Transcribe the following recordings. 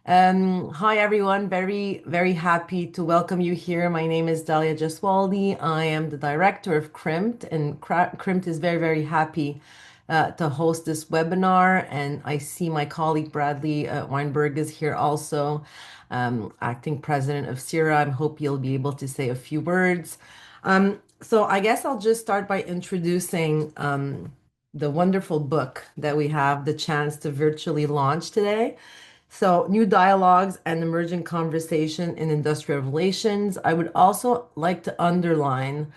Hi everyone, very happy to welcome you here. My name is Dalia Jaswaldi. I am the director of CRIMT, and CRIMT is very happy to host this webinar. And I see my colleague Bradley Weinberg is here also, acting president of CIRA. I hope you'll be able to say a few words. So I guess I'll just start by introducing the wonderful book that we have the chance to virtually launch today. So, new dialogues and emerging conversation in industrial relations. I would also like to underline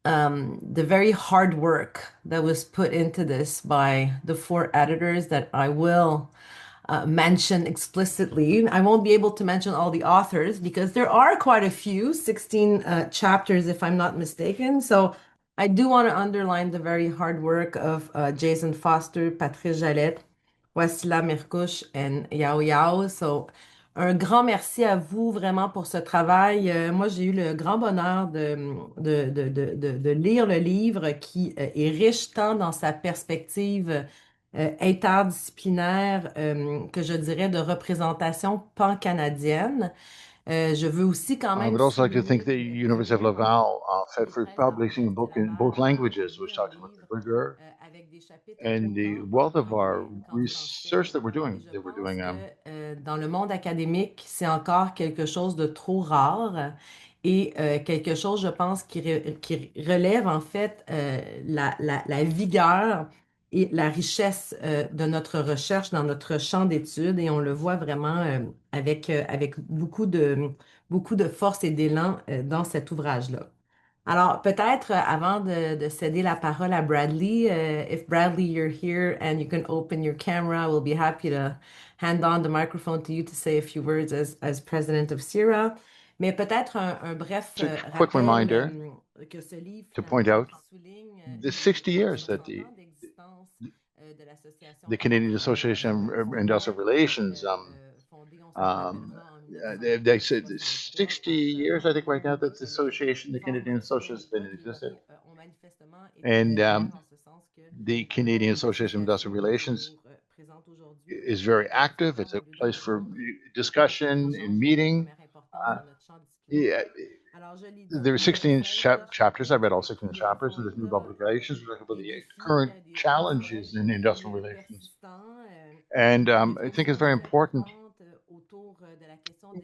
the very hard work that was put into this by the four editors that I will mention explicitly. I won't be able to mention all the authors because there are quite a few, 16 chapters, if I'm not mistaken. So, I do want to underline the very hard work of Jason Foster, Patrice Jalette, Wassila Mirkouch and Yao Yao. So, un grand merci à vous vraiment pour ce travail. Moi, j'ai eu le grand bonheur de lire le livre qui est riche tant dans sa perspective interdisciplinaire que je dirais de représentation pan-canadienne. Je veux aussi quand I même would also like to thank the souligner University of Laval for publishing a book in both languages, which talks about the rigor avec des chapitres and the autant wealth en of our anglais qu'en français. research that we're Et doing. je That we're pense doing. que dans le monde académique, c'est encore quelque chose de trop rare et quelque chose, je pense, qui relève en fait la vigueur et la richesse de notre recherche dans notre champ d'études. Et on le voit vraiment avec beaucoup de force et d'élan dans cet ouvrage-là. Alors, peut-être avant de céder la parole à Bradley, if Bradley, you're here and you can open your camera, we'll be happy to hand on the microphone to you to say a few words as president of CIRA. Mais peut-être un bref Just a quick rappel reminder que ce livre, to point finalement, out qui souligne the les 60 years that 60 ans d'existence de l'Association the Canadian Association of Industrial franco-canadienne, Relations, fondée, on se le rappellera, en they said 1963 60 par years, I think, right now, that the les association, the forts Canadian motifs Association, de has been l'époque in et existence. ont manifestement été And pionnières en ce sens que the Canadian Association of Industrial l'association est Relations toujours présente aujourd'hui au is Québec very et active. souvent It's a au lieu de place for rencontre discussion and échange de meeting. première importance Uh, dans notre champ disciplinaire. yeah, Alors, je l'ai there are dit, 16 chapters. I chapitres read all 16 qui chapters font in this new état publications. We're talking about des the défis, current des challenges défis in industrial actuels relations. persistants, And des I think it's réflexions very aussi important. importantes autour de la question des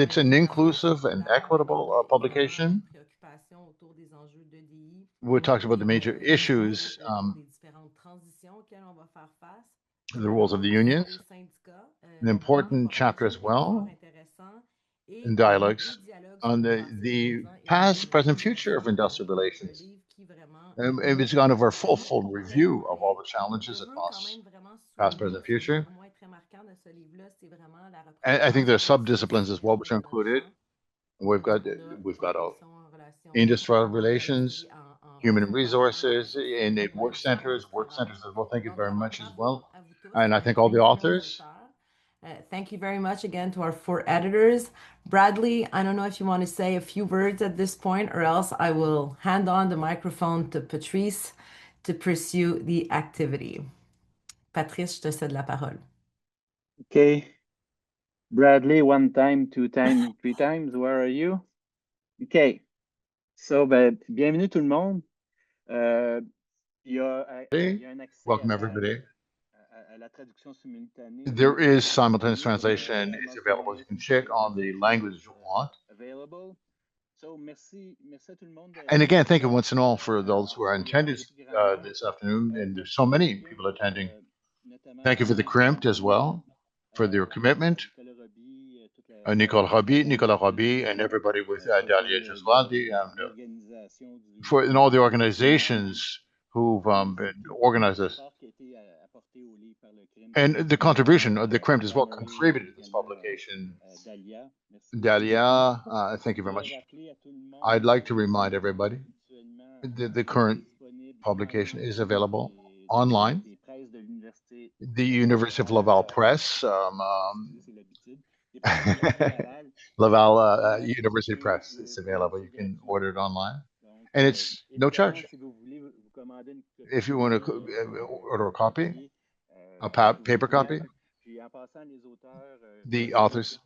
It's an travailleurs inclusive and équitables equitable et également publication. préoccupations autour des enjeux de DI We talks about the et major aussi issues, des différentes transitions auxquelles on va faire face. the roles of Parlons the aussi des unions, syndicats an dans important chapter l'exportation as qui est fort well, intéressant et and des dialogues dialogues sur on le passé, le the présent et past, l'avenir present, de future of l'industrie. industrial Donc, un relations. livre qui vraiment And it's gone over a full review of all complet. the Et je challenges veux quand across même vraiment past, souligner present, ce qui future. pour moi est très marquant de ce livre-là, c'est vraiment la And I think there are représentation sub-disciplines as well, institutionnelle de which are notre included. champ. We've got On a we've got compréhension en relation industrial en relations, industrie, en human ressources, en resources, ressources and humaines it et charge du work travail. centers as well. Thank you Donc very vraiment much as bravo well. à vous tous And I thank all the merci à nos authors. auteurs. Thank you very much again to our four editors. Bradley, I don't know if you want to say a few words at this point, or else I will hand on the microphone to Patrice to pursue the activity. Patrice, je te cède la parole. Okay. Bradley, one time, two time, three times, where are you? Okay. So, bienvenue tout le monde. Il y a un accès Welcome everybody. à la traduction simultanée There is simultaneous disponible. translation. It's available. You can check on the language you want. Available. So, merci à tout le monde. And again, thank you once and all for those who are attending this afternoon. And there's so many people attending. Thank you for the CRIMT as well, for their commitment. Nicolas Rabi, and everybody with Dalia Gisvaldi, and all the organizations who've been organized this. And the contribution of the CRIMT as well contributed to this publication. Dalia, thank you very much. I'd like to remind everybody that the current publication is available online. The University of Laval Press. Laval University Press. It's available. You can order it online, and it's no charge. If you want to order a copy, a paper copy, the authors,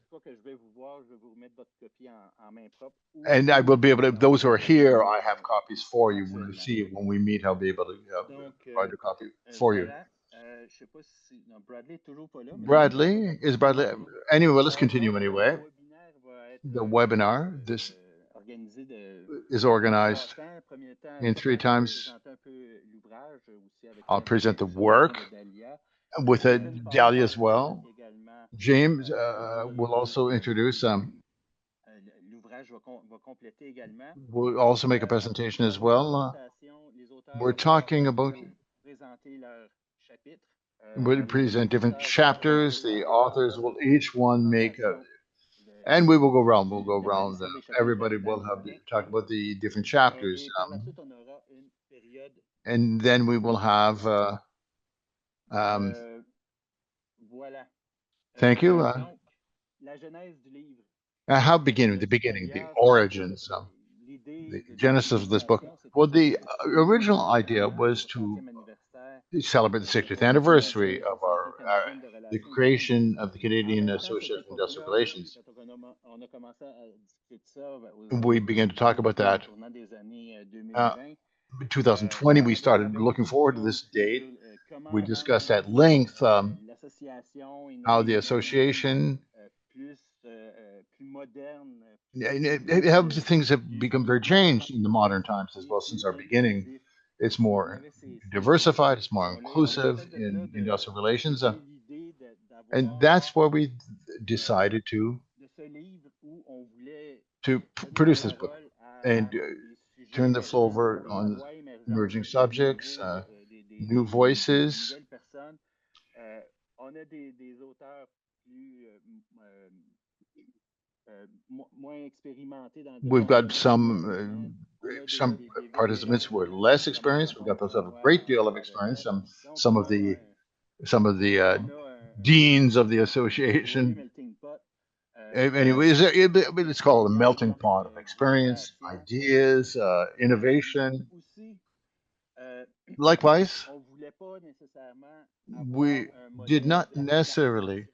and I will be able to. Those who are here, I have copies for you. When you see it, when we meet, I'll be able to provide a copy for you. Bradley is Bradley. Anyway, let's continue anyway. The webinar this is organized in 3 times. I'll present the work with Dahlia as well. James will also introduce. We'll also make a presentation as well. We're talking about. We'll present different chapters. The authors will each one make a. And we will go around. We'll go around. Everybody will have to talk about the different chapters. And then we will have. Thank you. How begin the beginning, the origins, the genesis of this book. Well, the original idea was to celebrate the 60th anniversary of the creation of the Canadian Association of Industrial Relations. We began to talk about that. 2020, we started looking forward to this date. We discussed at length how the association things have become very changed in the modern times as well since our beginning. It's more diversified, it's more inclusive in industrial relations. And that's where we decided to produce this book and turn the flow over on emerging subjects, new voices. We've got some participants who are less experienced. We've got those who have a great deal of experience. Some of the deans of the association. Anyway, it's called a melting pot of experience, ideas, innovation. Likewise, we did not necessarily.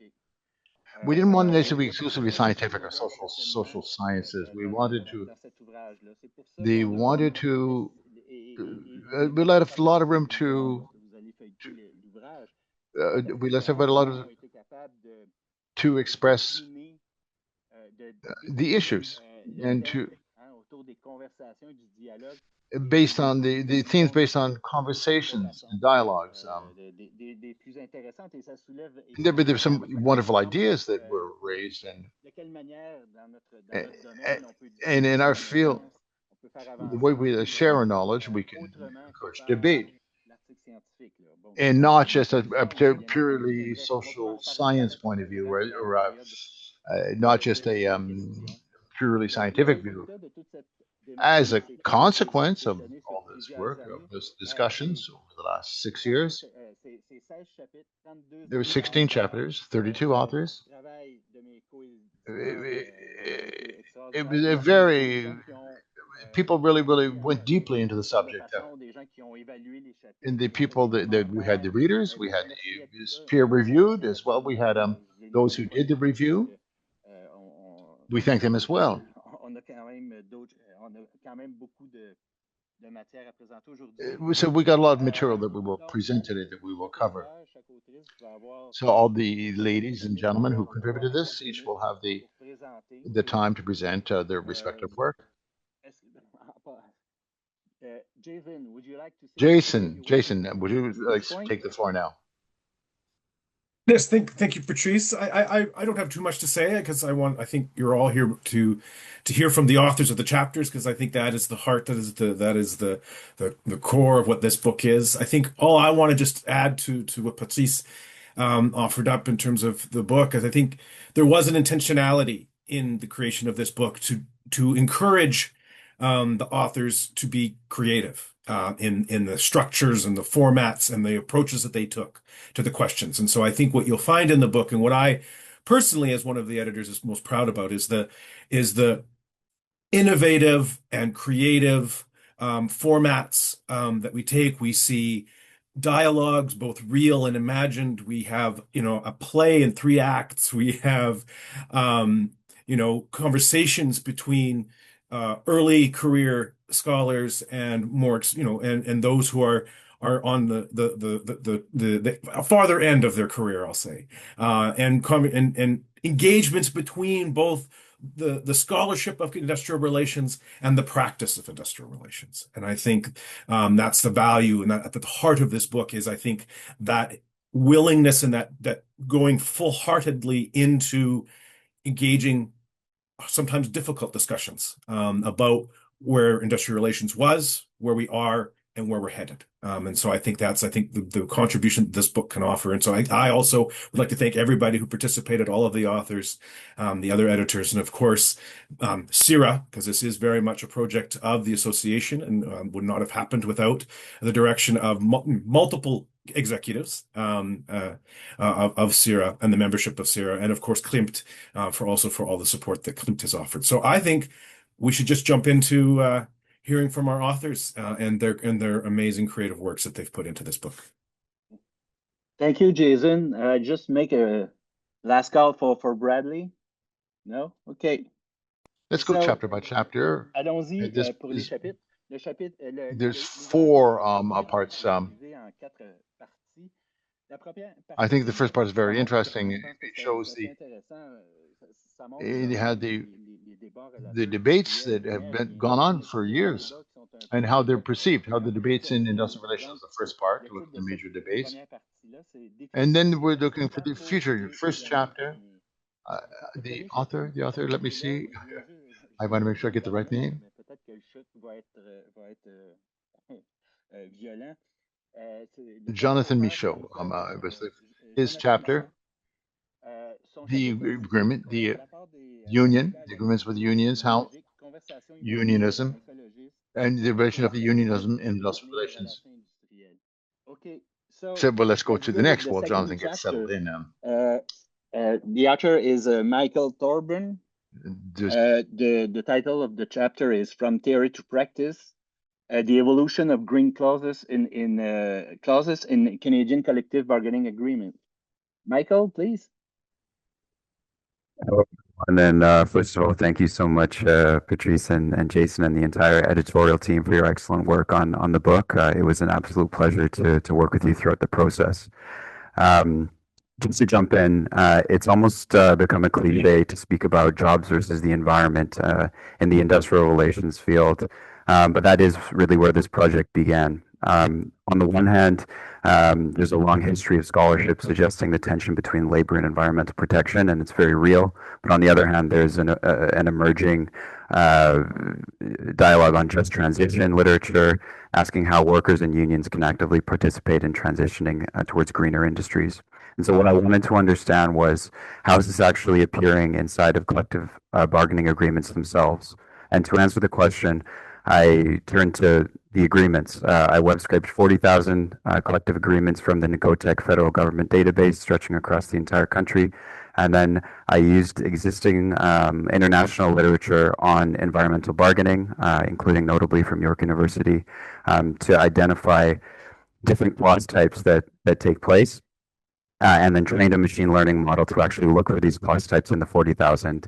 We didn't want it to be exclusively scientific or social sciences. We wanted to. They wanted to. We let a lot of room to we let everybody a lot of to express the issues and to based on the themes based on conversations and dialogues. There's some wonderful ideas that were raised and in our field, the way we share our knowledge, we can encourage debate. And not just a purely social science point of view, or not just a purely scientific view. As a consequence of all this work, of this discussions over the last 6 years, there were 16 chapters, 32 authors. It was a very people really went deeply into the subject. And the people that we had the readers, we had peer reviewed as well. We had those who did the review. We thank them as well. So we got a lot of material that we will present today that we will cover. So all the ladies and gentlemen who contributed this, each will have the time to present their respective work. Jason, would you like to take the floor now? Yes, thank you, Patrice. I don't have too much to say because I think you're all here to hear from the authors of the chapters, because I think that is the heart, that is the core of what this book is. I think all I want to just add to what Patrice offered up in terms of the book is I think there was an intentionality in the creation of this book to encourage the authors to be creative in the structures and the formats and the approaches that they took to the questions. And so I think what you'll find in the book, and what I personally, as one of the editors, is most proud about is the innovative and creative formats that we take. We see dialogues, both real and imagined. We have, a play in 3 acts. We have, conversations between early career scholars and more, and those who are on the farther end of their career, I'll say, and engagements between both the scholarship of industrial relations and the practice of industrial relations. And I think that's the value, and that at the heart of this book is, I think, that willingness and that going full-heartedly into engaging sometimes difficult discussions about where industrial relations was, where we are, and where we're headed. And so I think the contribution that this book can offer. And so I also would like to thank everybody who participated, all of the authors, the other editors, and of course, CIRA, because this is very much a project of the association and would not have happened without the direction of multiple executives of CIRA and the membership of CIRA, and of course CRIMT for all the support that CRIMT has offered. So I think we should just jump into hearing from our authors and their amazing creative works that they've put into this book. Thank you, Jason. Just make a last call for Bradley. No? Okay. Let's go chapter by chapter. Allons-y pour les chapitres. There's 4 parts. I think the first part is very interesting. It shows it had the debates that have gone on for years and how they're perceived, how the debates in industrial relations, the first part, with the major debates. And then we're looking for the future. First chapter, the author, let me see. I want to make sure I get the right name. Jonathan Michaud, his chapter, the agreement, the union, the agreements with unions, how unionism, and the relation of the unionism in industrial relations. So, well, let's go to the next while Jonathan gets settled in now. The author is Michael Thorburn. The title of the chapter is From Theory to Practice. The evolution of green clauses in Canadian collective bargaining agreement. Michael, please. Hello, everyone. And first of all, thank you so much, Patrice and Jason and the entire editorial team for your excellent work on the book. It was an absolute pleasure to work with you throughout the process. Just to jump in, it's almost become a cliche to speak about jobs versus the environment in the industrial relations field. But that is really where this project began. On the one hand, there's a long history of scholarship suggesting the tension between labor and environmental protection, and it's very real. But on the other hand, there's an emerging dialogue on just transition literature, asking how workers and unions can actively participate in transitioning towards greener industries. And so what I wanted to understand was, how is this actually appearing inside of collective bargaining agreements themselves? And to answer the question, I turned to the agreements. I web scraped 40,000 collective agreements from the Nicotech federal government database stretching across the entire country. And then I used existing international literature on environmental bargaining, including notably from York University, to identify different clause types that take place. And then trained a machine learning model to actually look for these clause types in the 40,000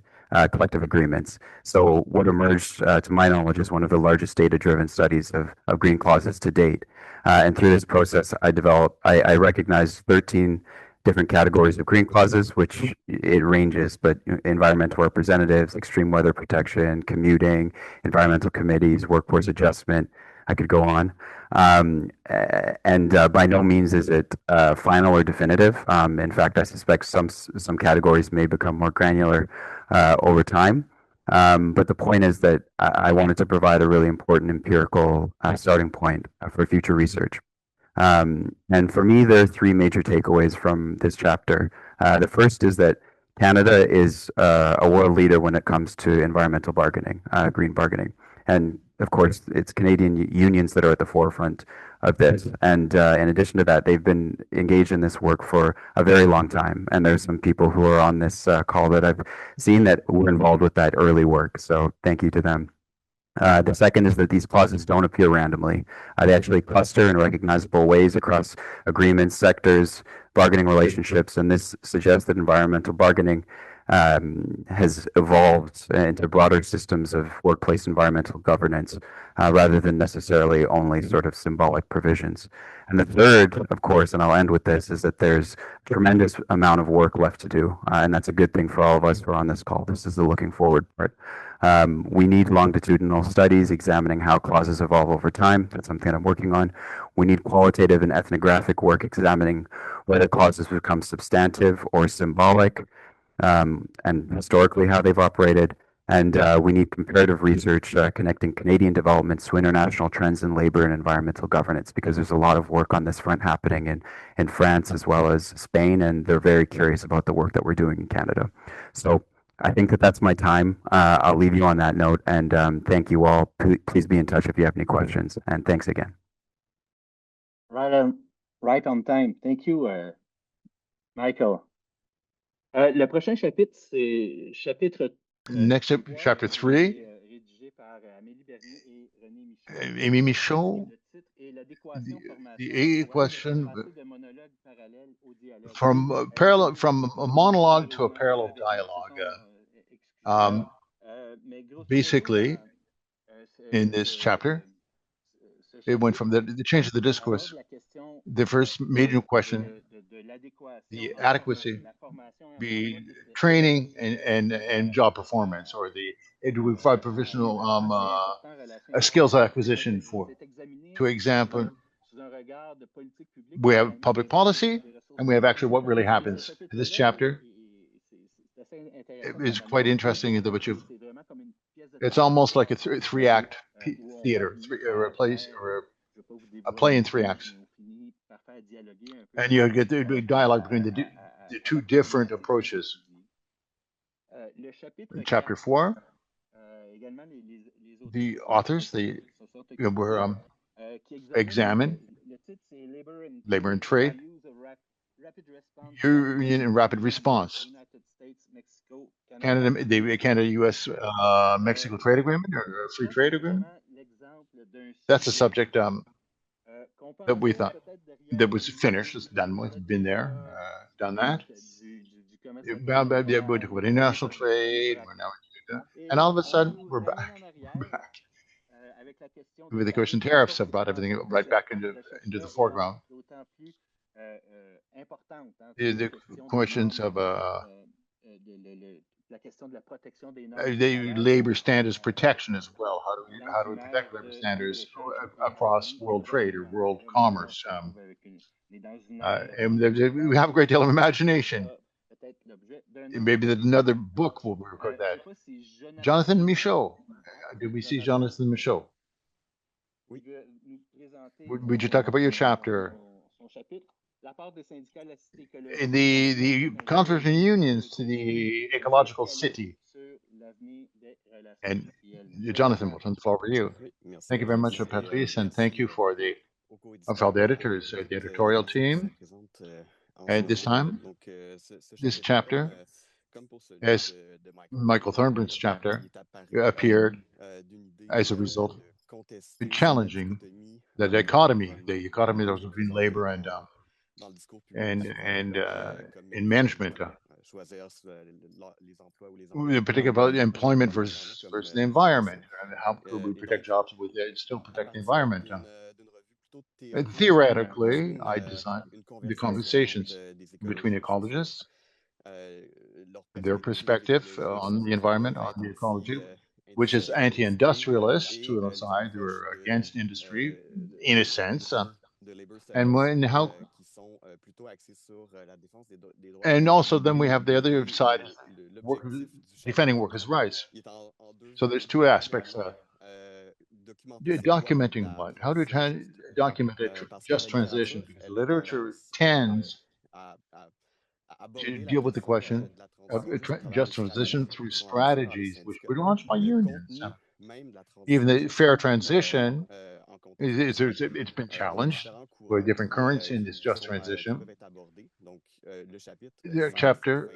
collective agreements. So what emerged, to my knowledge, is one of the largest data-driven studies of green clauses to date. And through this process, I recognized 13 different categories of green clauses, which it ranges, but environmental representatives, extreme weather protection, commuting, environmental committees, workforce adjustment. I could go on. And by no means is it final or definitive. In fact, I suspect some categories may become more granular over time. But the point is that I wanted to provide a really important empirical starting point for future research. And for me, there are 3 major takeaways from this chapter. The first is that Canada is a world leader when it comes to environmental bargaining, green bargaining. And of course, it's Canadian unions that are at the forefront of this. And in addition to that, they've been engaged in this work for a very long time. And there's some people who are on this call that I've seen that were involved with that early work. So thank you to them. The second is that these clauses don't appear randomly. They actually cluster in recognizable ways across agreements, sectors, bargaining relationships, and this suggests that environmental bargaining has evolved into broader systems of workplace environmental governance rather than necessarily only sort of symbolic provisions. And the third, of course, and I'll end with this, is that there's a tremendous amount of work left to do, and that's a good thing for all of us who are on this call. This is the looking forward part. We need longitudinal studies examining how clauses evolve over time. That's something I'm working on. We need qualitative and ethnographic work examining whether clauses become substantive or symbolic, and historically how they've operated. And we need comparative research connecting Canadian developments to international trends in labor and environmental governance, because there's a lot of work on this front happening in France as well as Spain, and they're very curious about the work that we're doing in Canada. So I think that that's my time. I'll leave you on that note, and thank you all. Please be in touch if you have any questions, and thanks again. Right on time. Thank you, Michael. Le prochain chapitre, c'est chapitre. Next up, chapter 3. Amy Michaud. The equation from a monologue to a parallel dialogue. Basically, in this chapter, it went from the change of the discourse. The first major question, the adequacy, the training and job performance, or the professional skills acquisition to example. We have public policy, and we have actually what really happens. In this chapter, it's quite interesting in that it's almost like a three-act theater, a play in 3 acts. And you get the dialogue between the two different approaches. In chapter 4, the authors were examined labor and trade, union and rapid response, Canada-U.S. Mexico trade agreement or free trade agreement. That's a subject that we thought that was finished, it's done with, been there, done that. With international trade, and all of a sudden we're back with the question tariffs have brought everything right back into the foreground. The questions of the labor standards protection as well. How do we protect labor standards across world trade or world commerce? And we have a great deal of imagination. Maybe that another book will record that. Jonathan Michaud. Did we see Jonathan Michaud? Would you talk about your chapter? In the contribution unions to the ecological city. And Jonathan, we'll turn the floor over to you. Thank you very much, Patrice, and thank you for the editors, the editorial team. At this time, this chapter, as Michael Thornburn's chapter, appeared as a result of challenging the dichotomy that was between labor and in management, in particular about employment versus the environment, and how could we protect jobs with still protect the environment. And theoretically, I designed the conversations between ecologists, their perspective on the environment, on the ecology, which is anti-industrialist to an side, they're against industry in a sense, and also then we have the other side, defending workers' rights. So there's two aspects. Documenting what? How do we document a just transition? Because literature tends to deal with the question of just transition through strategies which were launched by unions. Even the fair transition It's been challenged by different currents in this just transition. The chapter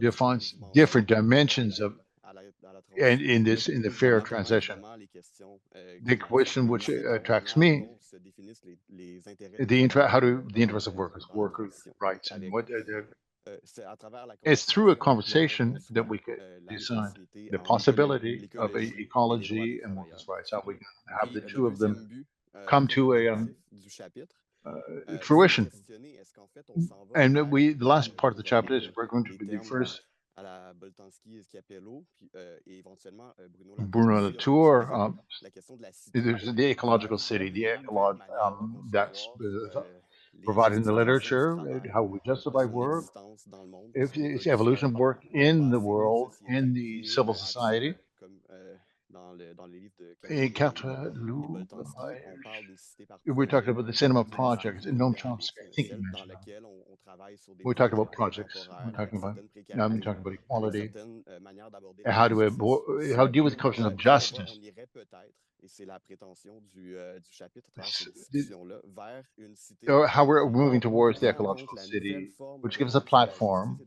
defines different dimensions of and in the fair transition. The question which attracts me, how do the interests of workers' rights, and what it's through a conversation that we could decide the possibility of ecology and workers' rights, how we can have the two of them come to a fruition. And the last part of the chapter is we're going to be the first Bruno Latour. There's the ecological city, the ecology that's provided in the literature, how we justify work, if it's evolution of work in the world, in the civil society. We talked about the cinema projects in Noam Chomsky. I think you mentioned that. We talked about projects. I'm talking about equality. How deal with the question of justice. How we're moving towards the ecological city, which gives a platform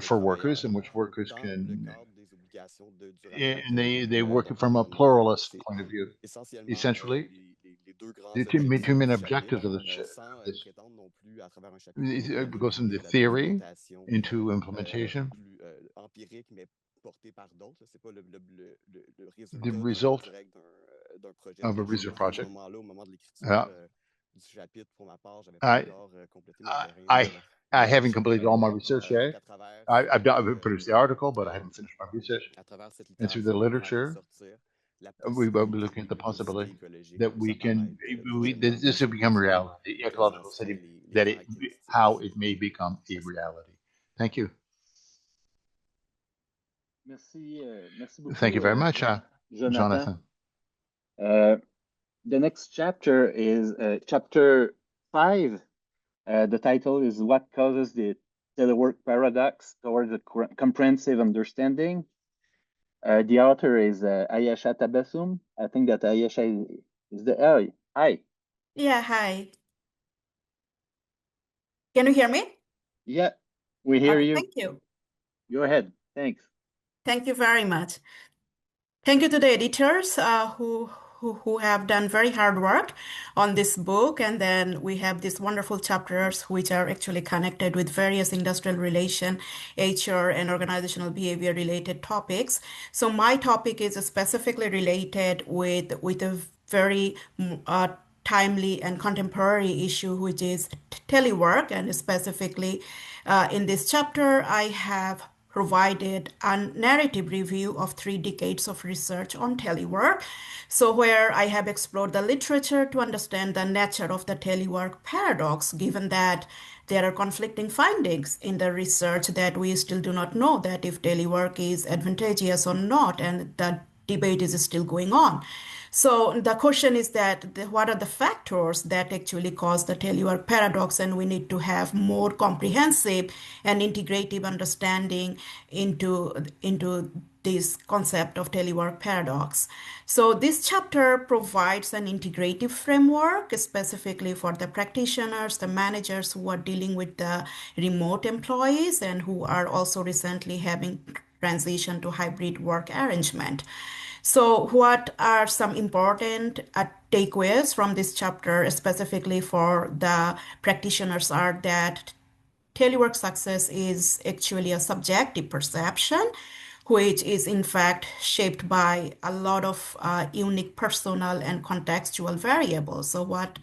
for workers in which workers can, and they work from a pluralist point of view. Essentially, the two main objectives of this it goes from the theory into implementation. The result of a research project. I haven't completed all my research yet. I've produced the article, but I haven't finished my research. And through the literature, we will be looking at the possibility that this will become reality, the ecological city, how it may become a reality. Thank you. Thank you very much, Jonathan. The next chapter is chapter 5. The title is What Causes the Telework Paradox Towards a Comprehensive Understanding. The author is Ayesha Tabassum. I think that Ayesha is the hi. Yeah, hi. Can you hear me? Yeah, we hear you. Thank you. Go ahead. Thanks. Thank you very much. Thank you to the editors who have done very hard work on this book. And then we have these wonderful chapters which are actually connected with various industrial relation, HR, and organizational behavior related topics. So my topic is specifically related with a very timely and contemporary issue, which is telework. And specifically in this chapter, I have provided a narrative review of 3 decades of research on telework. So where I have explored the literature to understand the nature of the telework paradox, given that there are conflicting findings in the research that we still do not know that if telework is advantageous or not, and the debate is still going on. So the question is that what are the factors that actually cause the telework paradox, and we need to have more comprehensive and integrative understanding into this concept of telework paradox. So this chapter provides an integrative framework specifically for the practitioners, the managers who are dealing with the remote employees and who are also recently having transition to hybrid work arrangement. So what are some important takeaways from this chapter, specifically for the practitioners, are that telework success is actually a subjective perception, which is in fact shaped by a lot of unique personal and contextual variables. So what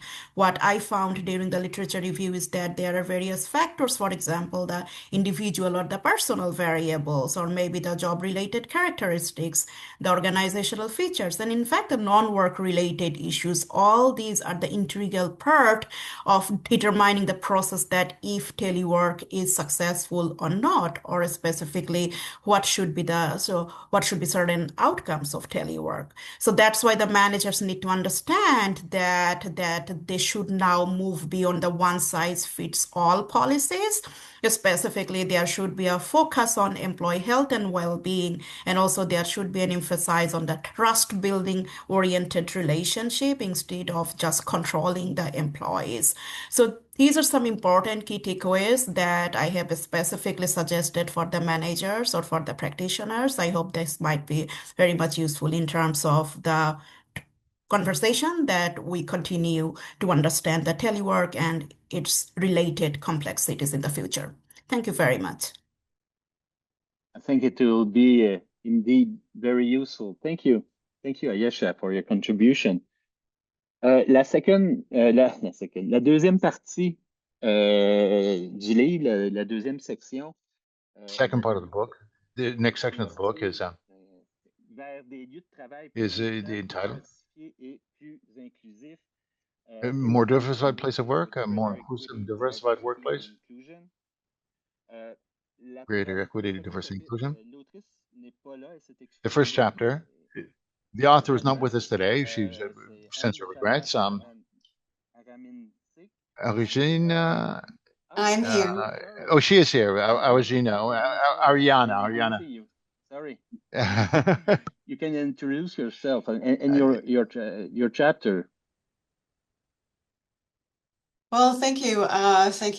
I found during the literature review is that there are various factors, for example, the individual or the personal variables, or maybe the job-related characteristics, the organizational features, and in fact the non-work related issues. All these are the integral part of determining the process that if telework is successful or not, or specifically what should be certain outcomes of telework. So that's why the managers need to understand that they should now move beyond the one size fits all policies Specifically, there should be a focus on employee health and well-being, and also there should be an emphasis on the trust-building oriented relationship instead of just controlling the employees. So these are some important key takeaways that I have specifically suggested for the managers or for the practitioners. I hope this might be very much useful in terms of the conversation that we continue to understand the telework and its related complexities in the future. Thank you very much. I think it will be indeed very useful. Thank you. Thank you, Ayesha, for your contribution. La deuxième partie du livre, la deuxième section. Second part of the book, the next section of the book is the title. A more diversified place of work, a more inclusive and diversified workplace, greater equity, diversity, inclusion. The first chapter, the author is not with us today. She sends her regrets. Origine, I'm here. she is here. Origino, Ariana. Sorry. You can introduce yourself and your chapter. Well, thank you,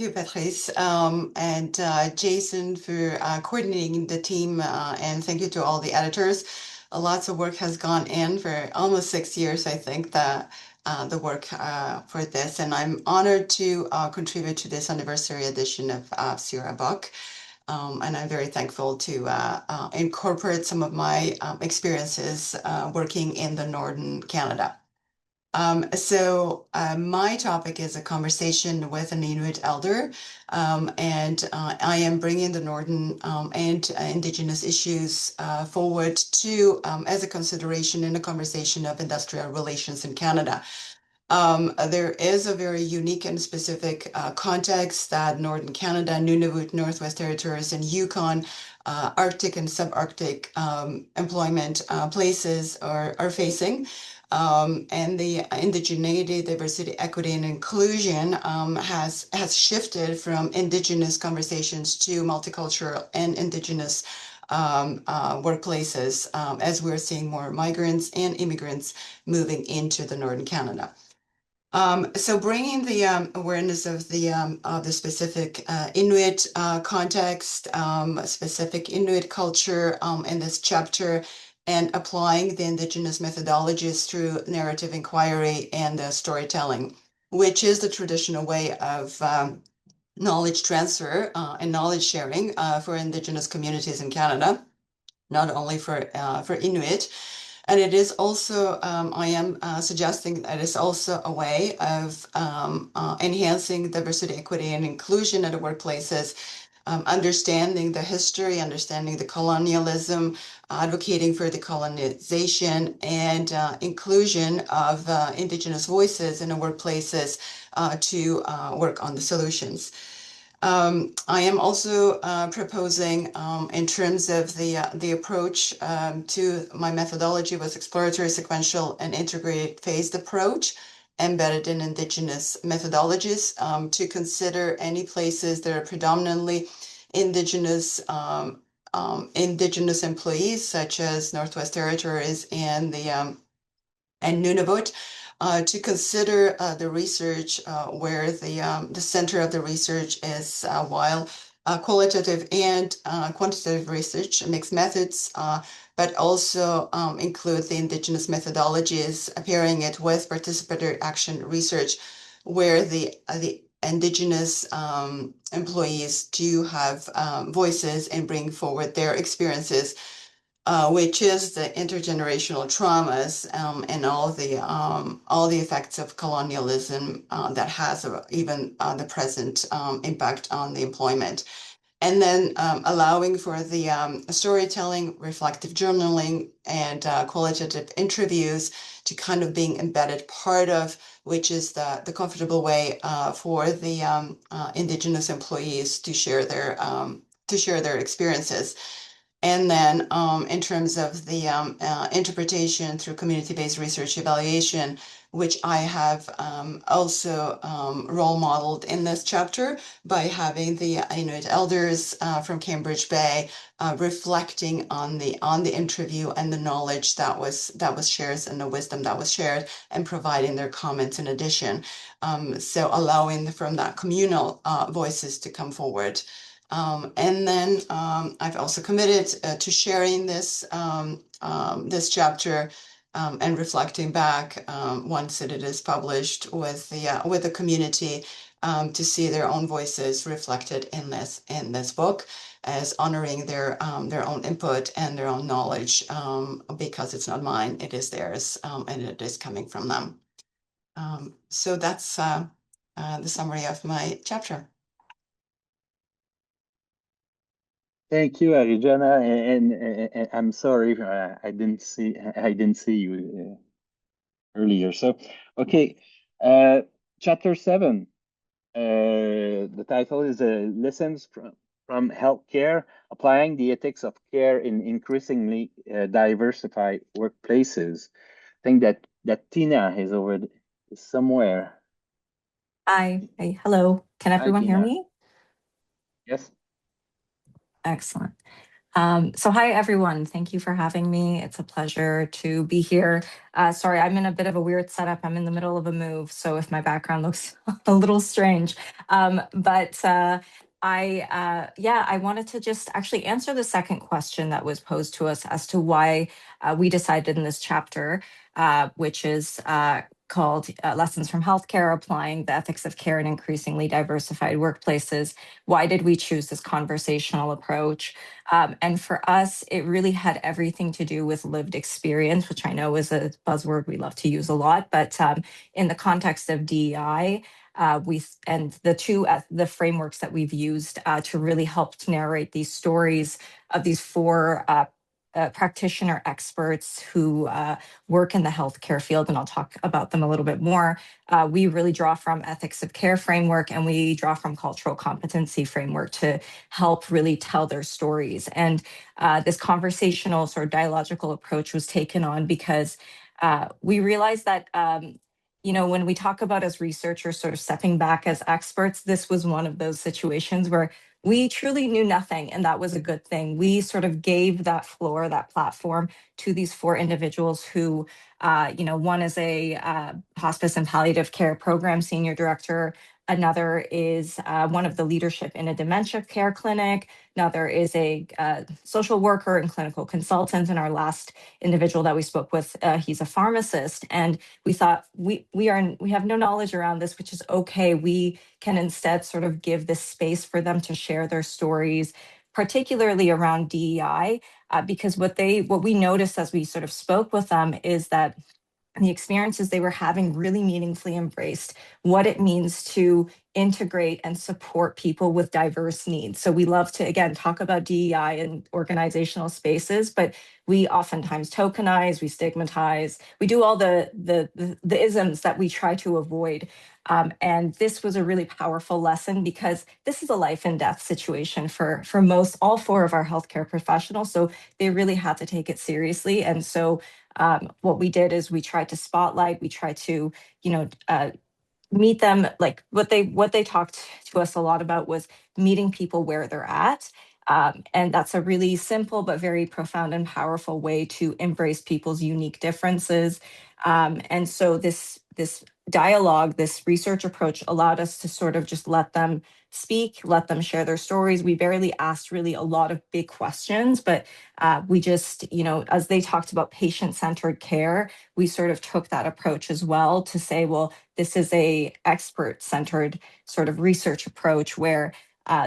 Patrice, and Jason for coordinating the team, and thank you to all the editors. Lots of work has gone in for almost 6 years, I think, the work for this, and I'm honored to contribute to this anniversary edition of Sierra Book. And I'm very thankful to incorporate some of my experiences working in the Northern Canada. My topic is a conversation with an Inuit elder, and I am bringing the Northern and Indigenous issues forward to as a consideration in a conversation of industrial relations in Canada. There is a very unique and specific context that Northern Canada, Nunavut, Northwest Territories, and Yukon, Arctic and subarctic employment places are facing. And the indigeneity, diversity, equity, and inclusion has shifted from Indigenous conversations to multicultural and Indigenous workplaces as we're seeing more migrants and immigrants moving into the Northern Canada. So bringing the awareness of the specific Inuit context, specific Inuit culture in this chapter, and applying the Indigenous methodologies through narrative inquiry and storytelling, which is the traditional way of knowledge transfer and knowledge sharing for Indigenous communities in Canada, not only for Inuit. And it is also, I am suggesting that it's also a way of enhancing diversity, equity, and inclusion at the workplaces, understanding the history, understanding the colonialism, advocating for decolonization, and inclusion of Indigenous voices in the workplaces to work on the solutions. I am also proposing, in terms of the approach to my methodology, was exploratory, sequential, and integrated phased approach embedded in Indigenous methodologies to consider any places that are predominantly Indigenous Indigenous employees, such as Northwest Territories and Nunavut, to consider the research where the center of the research is while qualitative and quantitative research, mixed methods, but also include the Indigenous methodologies, pairing it with participatory action research, where the Indigenous employees do have voices and bring forward their experiences, which is the intergenerational traumas and all the effects of colonialism that has even the present impact on the employment. And then allowing for the storytelling, reflective journaling, and qualitative interviews to kind of being embedded part of, which is the comfortable way for the Indigenous employees to share their experiences. And then in terms of the interpretation through community-based research evaluation, which I have also role modeled in this chapter by having the Inuit elders from Cambridge Bay reflecting on the interview and the knowledge that was shared and the wisdom that was shared, and providing their comments in addition. So allowing from that communal voices to come forward. And then I've also committed to sharing this this chapter and reflecting back once it is published with the community to see their own voices reflected in this book, as honoring their own input and their own knowledge, because it's not mine, it is theirs, and it is coming from them. So that's the summary of my chapter. Thank you, Arijana, and I'm sorry I didn't see you earlier. So, okay, chapter 7. The title is "Lessons from Healthcare: Applying the Ethics of Care in Increasingly Diversified Workplaces." I think that Tina is somewhere. Hi. Hey, hello. Can Hi, everyone hear Tina. me? Yes. Excellent. So hi, everyone. Thank you for having me. It's a pleasure to be here. Sorry, I'm in a bit of a weird setup. I'm in the middle of a move, so if my background looks a little strange. I wanted to just actually answer the second question that was posed to us as to why we decided in this chapter, which is called Lessons from Healthcare: Applying the Ethics of Care in Increasingly Diversified Workplaces. Why did we choose this conversational approach? And for us, it really had everything to do with lived experience, which I know is a buzzword we love to use a lot. But in the context of DEI, the frameworks that we've used to really help to narrate these stories of these four practitioner experts who work in the healthcare field, and I'll talk about them a little bit more. We really draw from ethics of care framework, and we draw from cultural competency framework to help really tell their stories. And this conversational sort of dialogical approach was taken on because we realized that when we talk about as researchers sort of stepping back as experts, this was one of those situations where we truly knew nothing, and that was a good thing. We sort of gave that floor, that platform to these four individuals who, one is a hospice and palliative care program senior director. Another is one of the leadership in a dementia care clinic. Another is a social worker and clinical consultant. And our last individual that we spoke with, he's a pharmacist. And we thought we have no knowledge around this, which is okay. We can instead sort of give this space for them to share their stories, particularly around DEI, because what we noticed as we sort of spoke with them is that the experiences they were having really meaningfully embraced what it means to integrate and support people with diverse needs. So we love to, again, talk about DEI in organizational spaces, but we oftentimes tokenize, we stigmatize, we do all the isms that we try to avoid. And this was a really powerful lesson because this is a life and death situation for all four of our healthcare professionals. So they really had to take it seriously. And so what we did is we tried to spotlight, we tried to, meet them. Like what they talked to us a lot about was meeting people where they're at. And that's a really simple but very profound and powerful way to embrace people's unique differences. And so this dialogue, this research approach allowed us to sort of just let them speak, let them share their stories. We barely asked really a lot of big questions, but we just, as they talked about patient-centered care, we sort of took that approach as well to say, well, this is a expert-centered sort of research approach where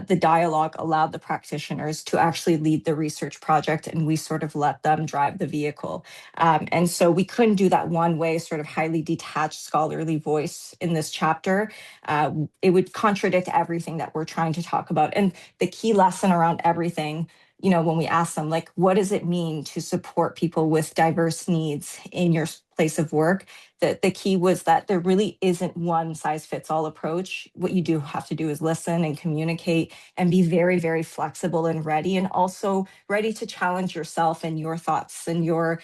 the dialogue allowed the practitioners to actually lead the research project, and we sort of let them drive the vehicle. And so we couldn't do that one way, sort of highly detached scholarly voice in this chapter. It would contradict everything that we're trying to talk about. And the key lesson around everything, when we ask them, like, what does it mean to support people with diverse needs in your place of work? The key was that there really isn't one size fits all approach. What you do have to do is listen and communicate and be very, very flexible and ready, and also ready to challenge yourself and your thoughts and your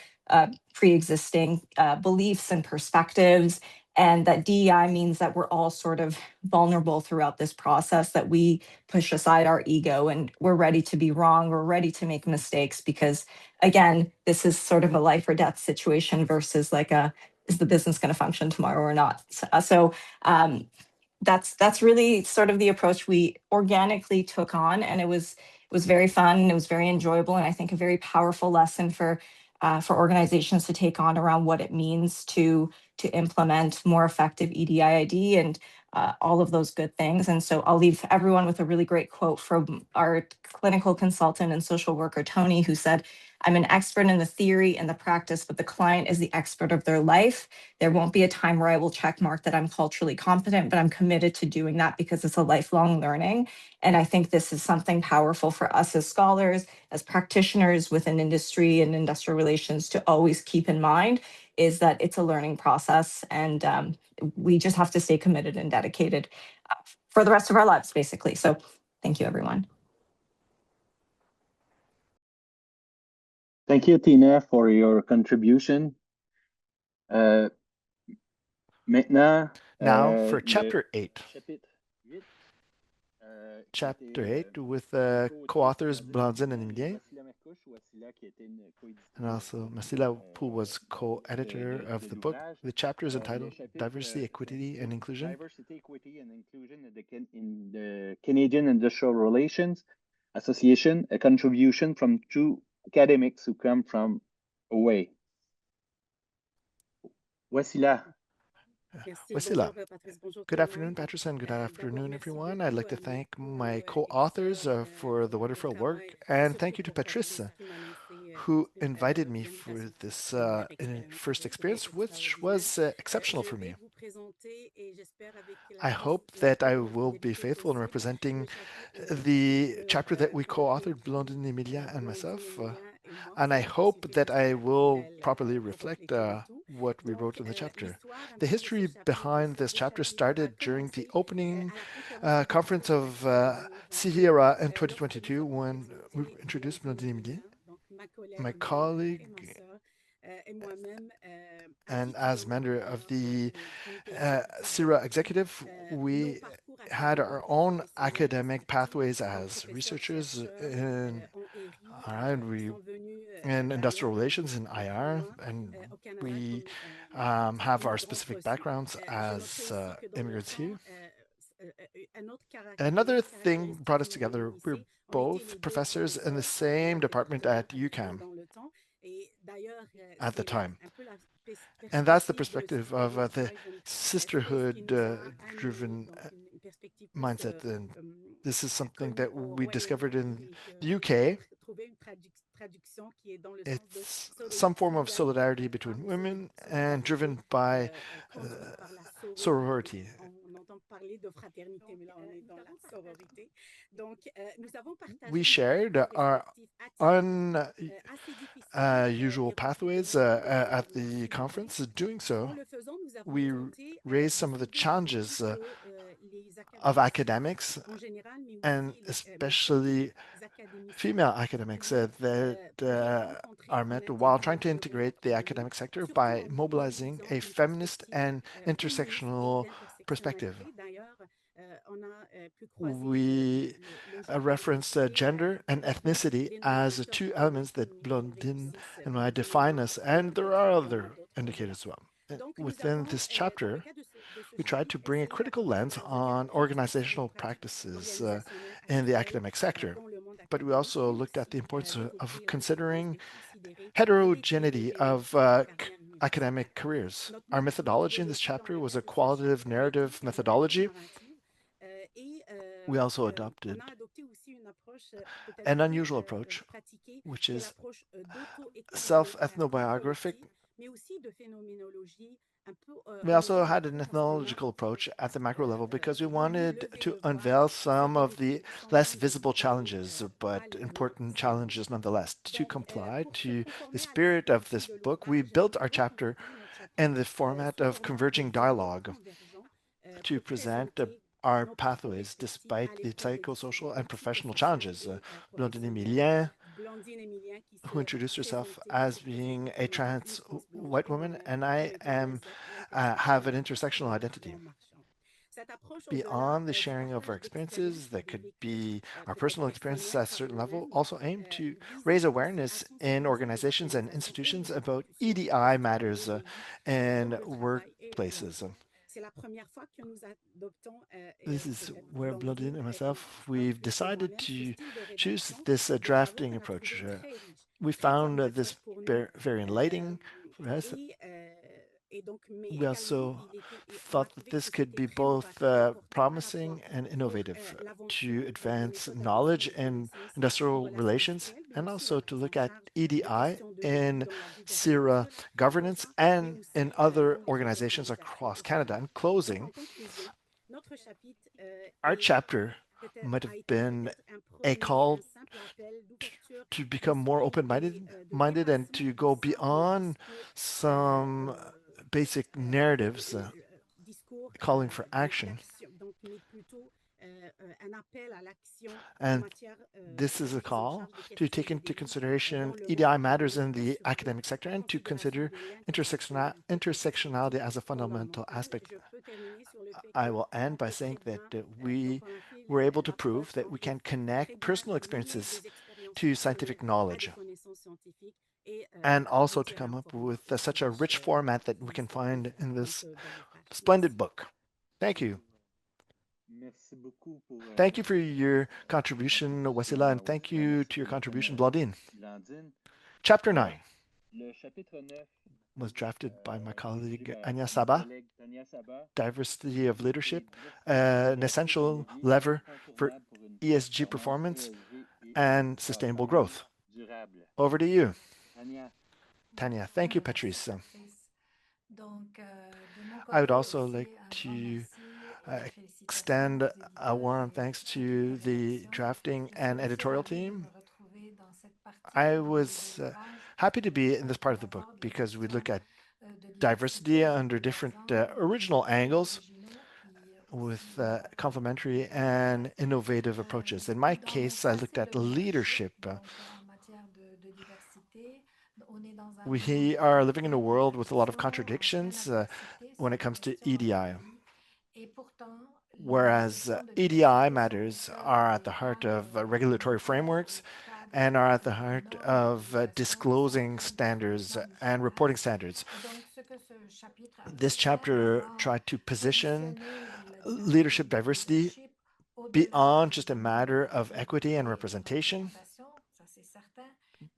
pre-existing beliefs and perspectives. And that DEI means that we're all sort of vulnerable throughout this process, that we push aside our ego and we're ready to be wrong. We're ready to make mistakes because, again, this is sort of a life or death situation versus like is the business going to function tomorrow or not? So that's really sort of the approach we organically took on, and it was very fun and it was very enjoyable, and I think a very powerful lesson for organizations to take on around what it means to implement more effective EDIID and all of those good things. And so I'll leave everyone with a really great quote from our clinical consultant and social worker, Tony, who said, "I'm an expert in the theory and the practice, but the client is the expert of their life. There won't be a time where I will check mark that I'm culturally competent, but I'm committed to doing that because it's a lifelong learning." And I think this is something powerful for us as scholars, as practitioners within industry and industrial relations to always keep in mind, is that it's a learning process, and we just have to stay committed and dedicated for the rest of our lives, basically. So thank you, everyone. Thank you, Tina, for your contribution. Maintenant, now for Chapter 8. Chapter 8 with co-authors Blandine and Emilien. And also Marcela, who was co-editor of the book. The chapter is entitled Diversity, Equity, and Inclusion. Diversity, Equity, and Inclusion in the Canadian Industrial Relations Association, a contribution from two academics who come from away. Voici là. Good afternoon, Patrice, and good afternoon, everyone. I'd like to thank my co-authors for the wonderful work, and thank you to Patrice, who invited me for this first experience, which was exceptional for me. I hope that I will be faithful in representing the chapter that we co-authored, Blandine, Emilia, and myself. And I hope that I will properly reflect what we wrote in the chapter. The history behind this chapter started during the opening conference of CIRA in 2022 when we introduced Blandine Emilia, my colleague, and as member of the CIRA executive, we had our own academic pathways as researchers in industrial relations in IR, and we have our specific backgrounds as immigrants here. Another thing brought us together. We're both professors in the same department at UQAM at the time. And that's the perspective of the sisterhood-driven mindset. And this is something that we discovered in the UK. It's some form of solidarity between women and driven by sorority. We shared our unusual pathways at the conference. Doing so, we raised some of the challenges of academics, and especially female academics that are met while trying to integrate the academic sector by mobilizing a feminist and intersectional perspective. We referenced gender and ethnicity as two elements that Blandine and I define us, and there are other indicators as well. Within this chapter, we tried to bring a critical lens on organizational practices in the academic sector, but we also looked at the importance of considering heterogeneity of academic careers. Our methodology in this chapter was a qualitative narrative methodology. We also adopted an unusual approach, which is self-ethnobiographic We also had an ethnological approach at the macro level because we wanted to unveil some of the less visible challenges, but important challenges nonetheless. To comply to the spirit of this book, we built our chapter in the format of converging dialogue to present our pathways despite the psychosocial and professional challenges. Blondine Emilien, who introduced herself as being a trans white woman, and I am have an intersectional identity. Beyond the sharing of our experiences, that could be our personal experiences at a certain level, also aim to raise awareness in organizations and institutions about EDI matters in workplaces. This is where Blondine and myself, we've decided to choose this drafting approach. We found this very enlightening for us. We also thought that this could be both promising and innovative to advance knowledge in industrial relations and also to look at EDI in CIRA governance and in other organizations across Canada. In closing, our chapter might have been a call to become more open-minded and to go beyond some basic narratives calling for action. And this is a call to take into consideration EDI matters in the academic sector and to consider intersectionality as a fundamental aspect. I will end by saying that we were able to prove that we can connect personal experiences to scientific knowledge and also to come up with such a rich format that we can find in this splendid book. Thank you. Thank you for your contribution, Wasila, and thank you to your contribution, Blondine. Chapter 9 was drafted by my colleague Anya Saba. Diversity of leadership, an essential lever for ESG performance and sustainable growth. Over to you, Tanya. Thank you, Patrice. I would also like to extend a warm thanks to the drafting and editorial team. I was happy to be in this part of the book because we look at diversity under different original angles with complementary and innovative approaches. In my case, I looked at leadership. We are living in a world with a lot of contradictions when it comes to EDI. Whereas EDI matters are at the heart of regulatory frameworks and are at the heart of disclosing standards and reporting standards. This chapter tried to position leadership diversity beyond just a matter of equity and representation,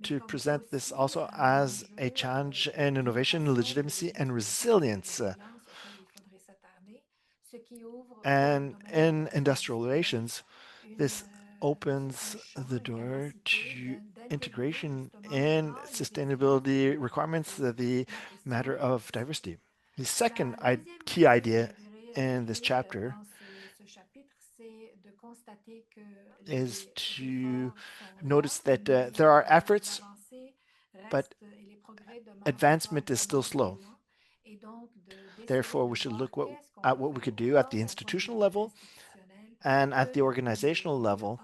to present this also as a challenge in innovation, legitimacy, and resilience. And in industrial relations, this opens the door to integration and sustainability requirements, the matter of diversity. The second key idea in this chapter is to notice that there are efforts, but advancement is still slow. Therefore, we should look at what we could do at the institutional level and at the organizational level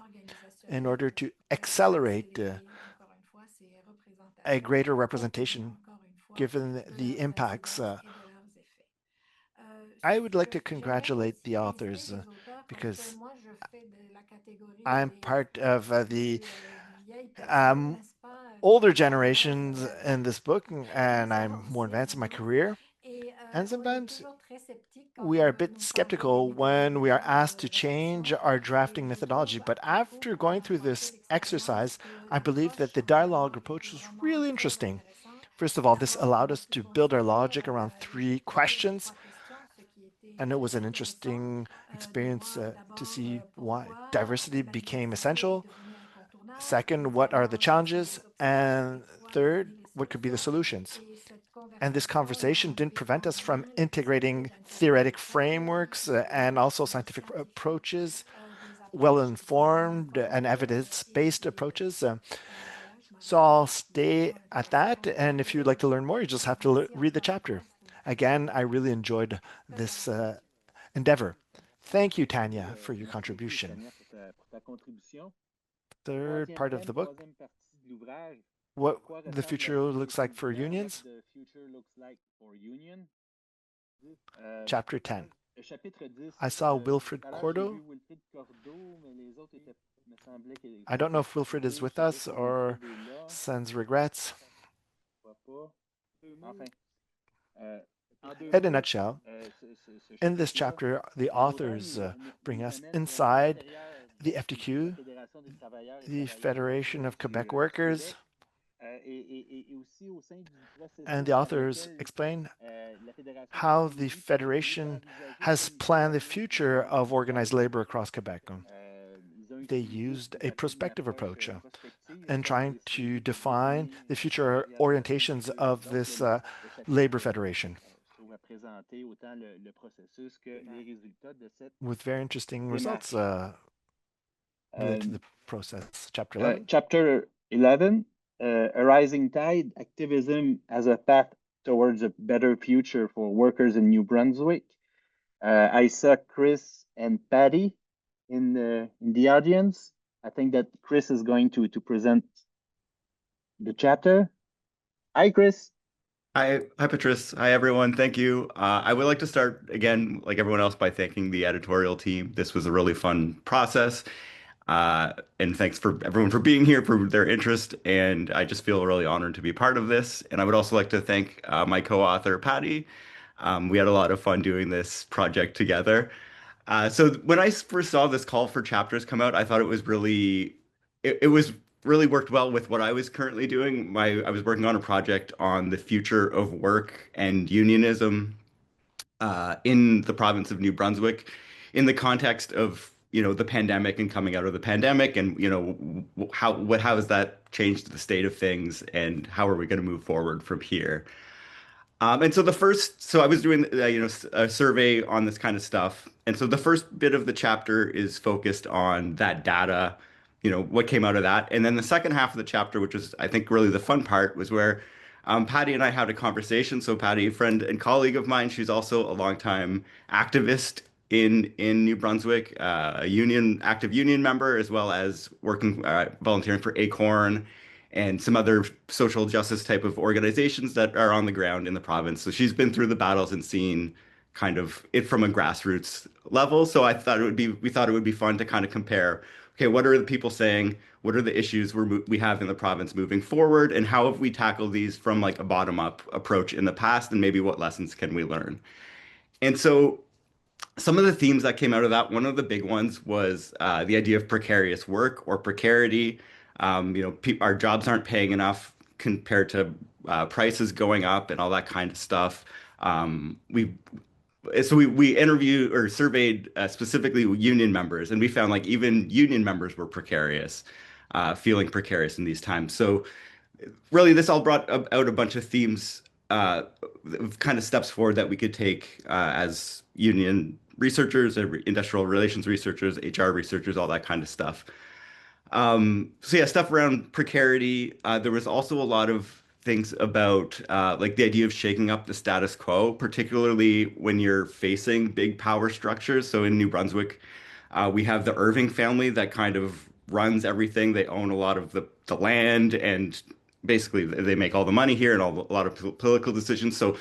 in order to accelerate a greater representation given the impacts. I would like to congratulate the authors because I'm part of the older generations in this book and I'm more advanced in my career. And sometimes we are a bit skeptical when we are asked to change our drafting methodology. But after going through this exercise, I believe that the dialogue approach was really interesting. First of all, this allowed us to build our logic around 3 questions. And it was an interesting experience to see why diversity became essential. Second, what are the challenges? And third, what could be the solutions? And this conversation didn't prevent us from integrating theoretic frameworks and also scientific approaches, well-informed and evidence-based approaches. So I'll stay at that. And if you'd like to learn more, you just have to read the chapter. Again, I really enjoyed this endeavor. Thank you, Tanya, for your contribution. Third part of the book, what the future looks like for unions. Chapter 10. I saw Wilfred Cordo. I don't know if Wilfred is with us or sends regrets. In a nutshell, in this chapter, the authors bring us inside the FTQ, the Federation of Quebec Workers, and the authors explain how the Federation has planned the future of organized labor across Quebec. They used a prospective approach in trying to define the future orientations of this labor federation, with very interesting results related to the process. Chapter 11. Chapter 11, A Rising Tide, Activism as a Path Towards a Better Future for Workers in New Brunswick. I saw Chris and Patty in the audience. I think that Chris is going to present the chapter. Hi, Chris. Hi, Patrice. Hi, everyone. Thank you. I would like to start again, like everyone else, by thanking the editorial team. This was a really fun process. And thanks for everyone for being here, for their interest. And I just feel really honored to be part of this. And I would also like to thank my co-author, Patty. We had a lot of fun doing this project together. So when I first saw this call for chapters come out, I thought it was really worked well with what I was currently doing. I was working on a project on the future of work and unionism in the province of New Brunswick, in the context of the pandemic and coming out of the pandemic, and how has that changed the state of things, and how are we going to move forward from here? And so I was doing, a survey on this kind of stuff. And so the first bit of the chapter is focused on that data, what came out of that. And then the second half of the chapter, which was, I think, really the fun part, was where Patty and I had a conversation. So Patty, a friend and colleague of mine, she's also a longtime activist in New Brunswick, active union member, as well as working, volunteering for Acorn and some other social justice type of organizations that are on the ground in the province. So she's been through the battles and seen kind of it from a grassroots level. So we thought it would be fun to kind of compare, okay, what are the people saying? What are the issues we have in the province moving forward? And how have we tackled these from like a bottom up approach in the past? And maybe what lessons can we learn? And so some of the themes that came out of that, one of the big ones was the idea of precarious work or precarity. Our jobs aren't paying enough compared to prices going up and all that kind of stuff. We interviewed or surveyed specifically union members, and we found like even union members were precarious, feeling precarious in these times. So really, this all brought out a bunch of themes, kind of steps forward that we could take as union researchers, industrial relations researchers, HR researchers, all that kind of stuff. So yeah, stuff around precarity. There was also a lot of things about like the idea of shaking up the status quo, particularly when you're facing big power structures. So in New Brunswick, we have the Irving family that kind of runs everything. They own a lot of the land, and basically they make all the money here and a lot of political decisions. So,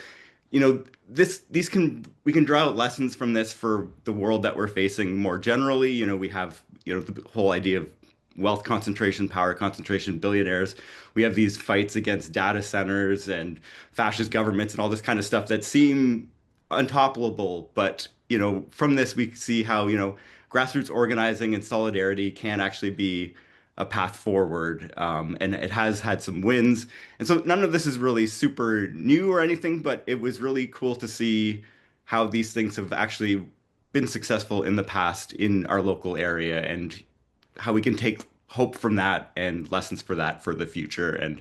we can draw out lessons from this for the world that we're facing more generally. We have, the whole idea of wealth concentration, power concentration, billionaires. We have these fights against data centers and fascist governments and all this kind of stuff that seem untoppable. But, from this, we see how, grassroots organizing and solidarity can actually be a path forward. And it has had some wins. And so none of this is really super new or anything, but it was really cool to see how these things have actually been successful in the past in our local area, and how we can take hope from that and lessons for that for the future, and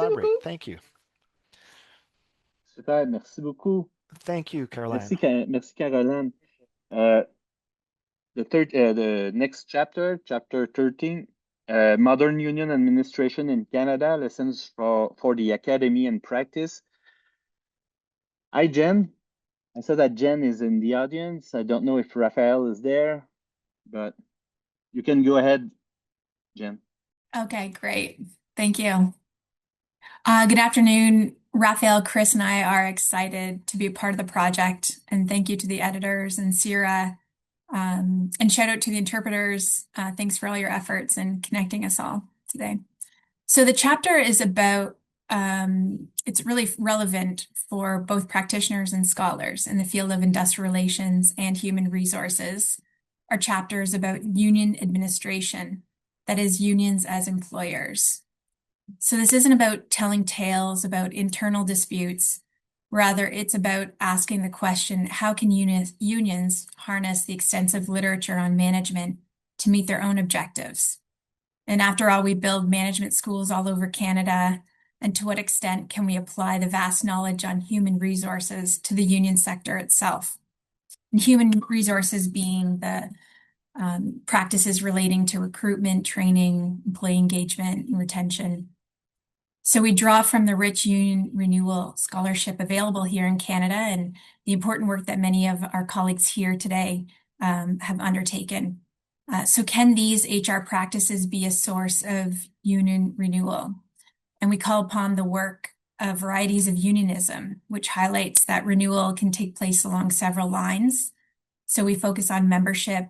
elaborate. beaucoup. Thank you. Super, merci beaucoup. Thank you, Caroline. Merci, Caroline. Euh, The next chapter, chapter 13, Modern Union Administration in Canada, lessons for the academy and practice. Hi, Jen. I saw that Jen is in the audience. I don't know if Raphael is there, but you can go ahead, Jen. Okay, great. Thank you. Good afternoon. Raphael, Chris, and I are excited to be a part of the project, and thank you to the editors and Sierra, and shout out to the interpreters. Thanks for all your efforts in connecting us all today. So the chapter is about, it's really relevant for both practitioners and scholars in the field of industrial relations and human resources. Our chapter is about union administration, that is, unions as employers. So this isn't about telling tales about internal disputes. Rather, it's about asking the question, how can unions harness the extensive literature on management to meet their own objectives? And after all, we build management schools all over Canada. And to what extent can we apply the vast knowledge on human resources to the union sector itself? And human resources being the practices relating to recruitment, training, employee engagement, and retention. So we draw from the rich union renewal scholarship available here in Canada and the important work that many of our colleagues here today have undertaken. So can these HR practices be a source of union renewal? And we call upon the work of varieties of unionism, which highlights that renewal can take place along several lines. So we focus on membership.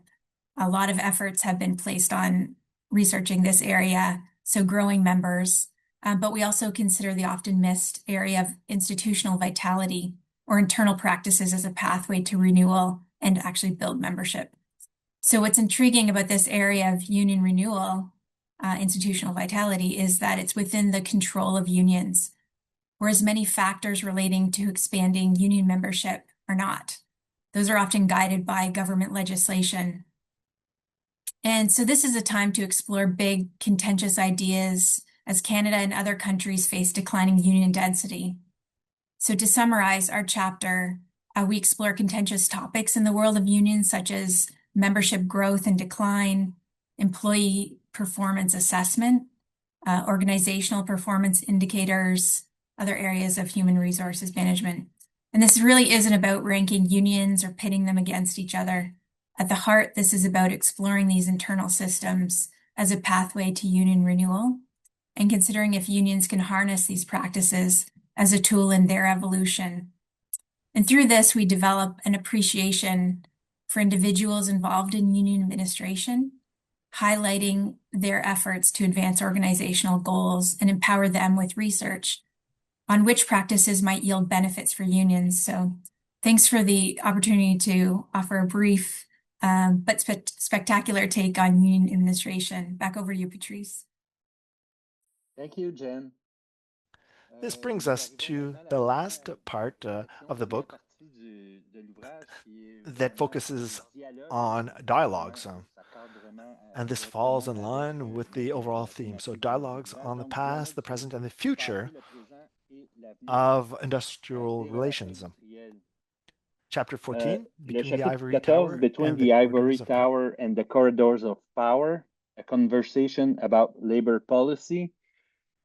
A lot of efforts have been placed on researching this area, so growing members. But we also consider the often missed area of institutional vitality or internal practices as a pathway to renewal and actually build membership. So what's intriguing about this area of union renewal, institutional vitality, is that it's within the control of unions, whereas many factors relating to expanding union membership are not. Those are often guided by government legislation. And so this is a time to explore big, contentious ideas as Canada and other countries face declining union density. So to summarize our chapter, we explore contentious topics in the world of unions, such as membership growth and decline, employee performance assessment, organizational performance indicators, other areas of human resources management. And this really isn't about ranking unions or pitting them against each other. At the heart, this is about exploring these internal systems as a pathway to union renewal and considering if unions can harness these practices as a tool in their evolution. And through this, we develop an appreciation for individuals involved in union administration, highlighting their efforts to advance organizational goals and empower them with research on which practices might yield benefits for unions. So thanks for the opportunity to offer a brief but spectacular take on union administration. Back over to you, Patrice. Thank you, Jen. This brings us to the last part of the book that focuses on dialogues. And this falls in line with the overall theme. So dialogues on the past, the present, and the future of industrial relations. Chapter 14, Between the Ivory Tower Between the Ivory Tower and the Corridors of Power, a conversation about labor policy.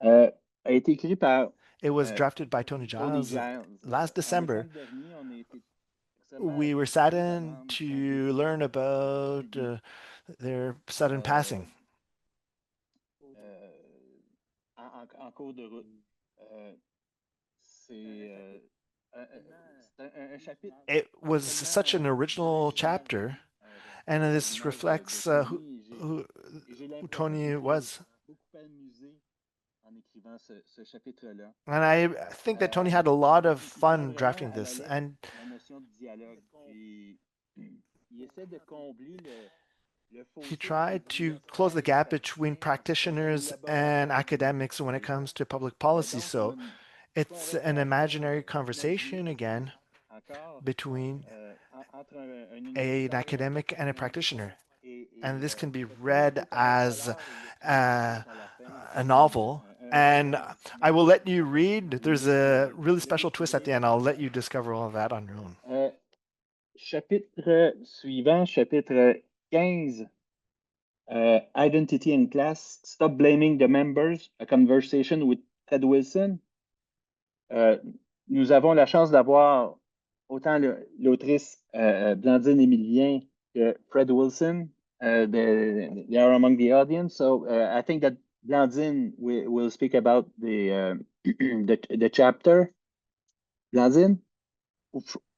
A été écrit par It was drafted by Tony Giles last December. We were saddened to learn about their sudden passing. En cours de route. It was such an original chapter, and this reflects who Tony was. And I think that Tony had a lot of fun drafting this, and he tried to close the gap between practitioners and academics when it comes to public policy. So it's an imaginary conversation again between an academic and a practitioner. And this can be read as a novel. And I will let you read. There's a really special twist at the end. I'll let you discover all of that on your own. Chapitre suivant, chapitre 15, Identity in Class, Stop Blaming the Members, A Conversation with Fred Wilson. Nous avons la chance d'avoir autant l'autrice Blandine Emilien que Fred Wilson. They are among the audience. So I think that Blandine will speak about the chapter. Blandine?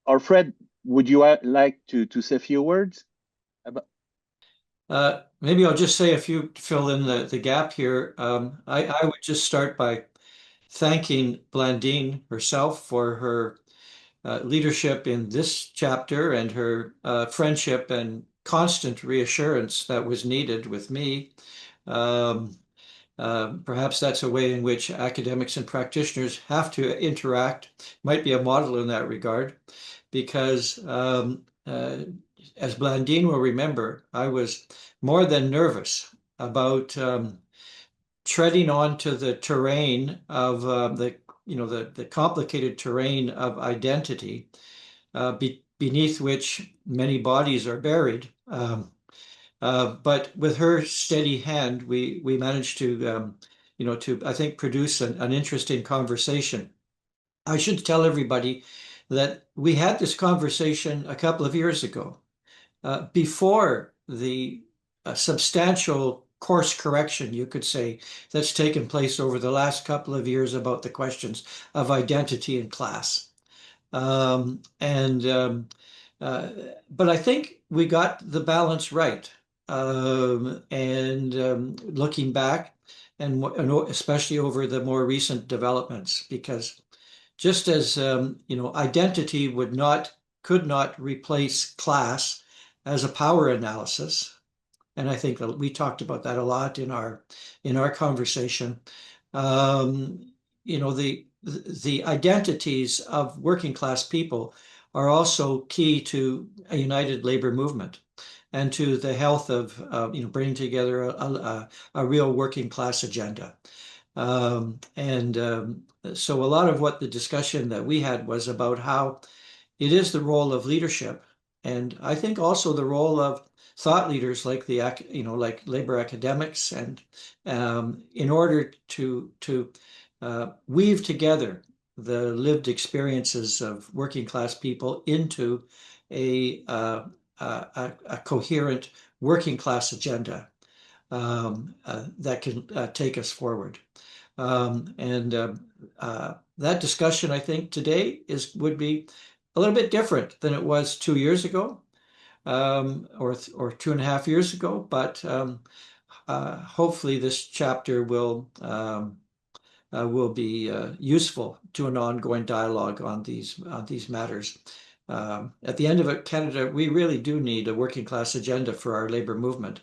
Or Fred, would you like to say a few words about? Maybe I'll just say a few to fill in the gap here. I would just start by thanking Blandine herself for her leadership in this chapter and her friendship and constant reassurance that was needed with me. Perhaps that's a way in which academics and practitioners have to interact, might be a model in that regard, because as Blandine will remember, I was more than nervous about treading onto the terrain of the complicated terrain of identity beneath which many bodies are buried. But with her steady hand, we managed to I think produce an interesting conversation. I should tell everybody that we had this conversation a couple of years ago, before the substantial course correction, you could say, that's taken place over the last couple of years about the questions of identity and class. But I think we got the balance right. Looking back, and especially over the more recent developments, because just as identity could not replace class as a power analysis, and I think that we talked about that a lot in our conversation. The identities of working class people are also key to a united labor movement and to the health of bringing together a real working class agenda. So a lot of what the discussion that we had was about how it is the role of leadership, and I think also the role of thought leaders like like labor academics, and in order to weave together the lived experiences of working class people into a coherent working class agenda that can take us forward. That discussion, I think, today would be a little bit different than it was 2 years ago, or 2.5 years ago. But hopefully, this chapter will be useful to an ongoing dialogue on these matters. At the end of it, Canada, we really do need a working class agenda for our labor movement,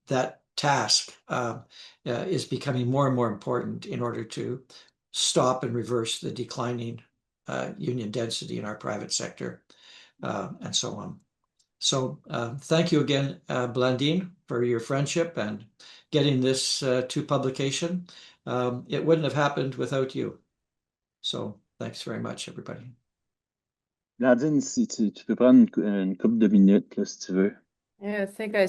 that task is becoming more and more important in order to stop and reverse the declining union density in our private sector, and so on. So thank you again, Blandine, for your friendship and getting this to publication. It wouldn't have happened without you. So thanks very much, everybody. Blandine, si tu peux prendre une couple de minutes, là, si tu veux. Yeah, I think I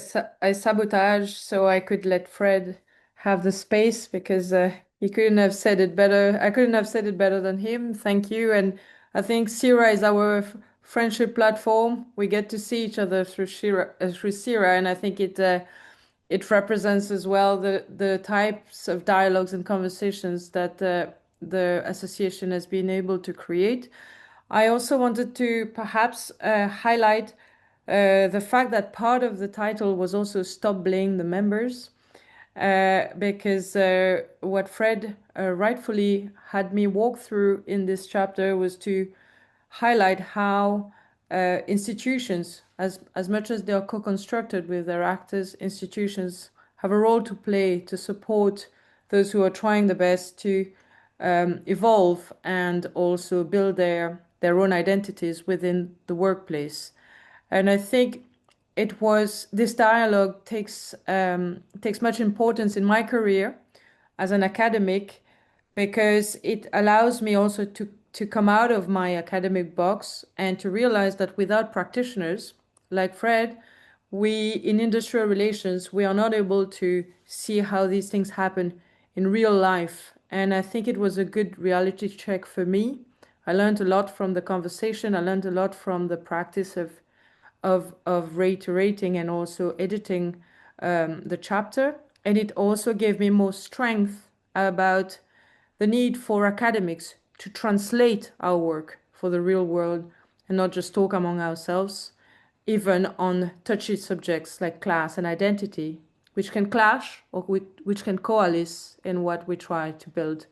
sabotage so I could let Fred have the space, because he couldn't have said it better. I couldn't have said it better than him. Thank you. And I think CIRA is our friendship platform. We get to see each other through CIRA, and I think it represents as well the types of dialogues and conversations that the association has been able to create. I also wanted to perhaps highlight the fact that part of the title was also Stop Blaming the Members, because what Fred rightfully had me walk through in this chapter was to highlight how institutions, as much as they are co-constructed with their actors, institutions have a role to play to support those who are trying the best to evolve and also build their own identities within the workplace. And I think this dialogue takes much importance in my career as an academic, because it allows me also to come out of my academic box and to realize that without practitioners like Fred, we in industrial relations, we are not able to see how these things happen in real life. And I think it was a good reality check for me. I learned a lot from the conversation. I learned a lot from the practice of reiterating and also editing the chapter. And it also gave me more strength about the need for academics to translate our work for the real world and not just talk among ourselves, even on touchy subjects like class and identity, which can clash or which can coalesce in what we try to build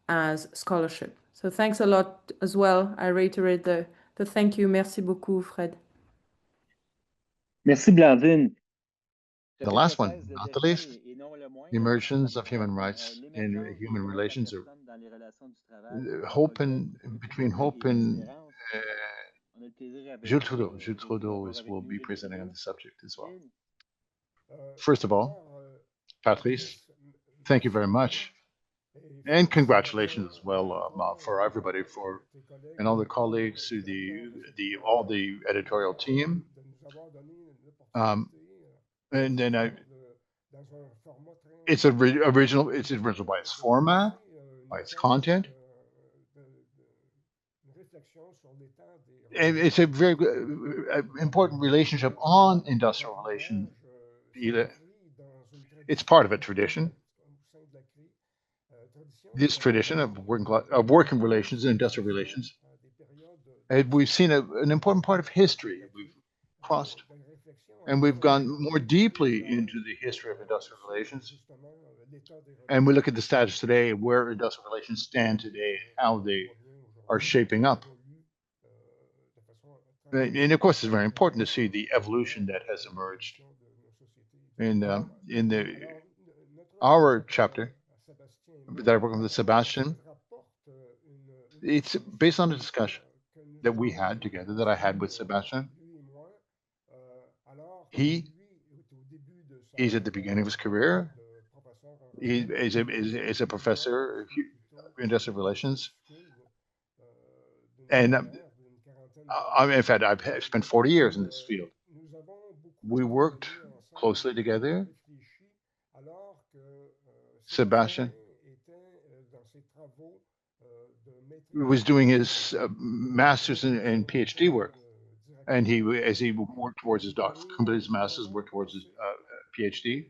as scholarship. So thanks a lot as well. I reiterate the thank you. Merci beaucoup, Fred. Merci, Blandine. The last one, not the least, the emergence of human rights in human relations, or hope and between hope and Jules Trudeau will be presenting on the subject as well. First of all, Patrice, thank you very much, and congratulations as well for everybody and all the colleagues, to all the editorial team, and then it's original. It's original by its format, by its content, and it's a very important relationship on industrial relations. It's part of a tradition. This tradition of working relations and industrial relations, and we've seen an important part of history. We've crossed, and we've gone more deeply into the history of industrial relations. And we look at the status today, where industrial relations stand today, how they are shaping up. And of course, it's very important to see the evolution that has emerged in our chapter that I work with Sebastian. It's based on a discussion that we had together, that I had with Sebastian. He's at the beginning of his career. He is a professor of industrial relations, and in fact, I've spent 40 years in this field. We worked closely together. Sebastian was doing his master's and PhD work, and as he worked towards his doctor, completed his master's, worked towards his PhD.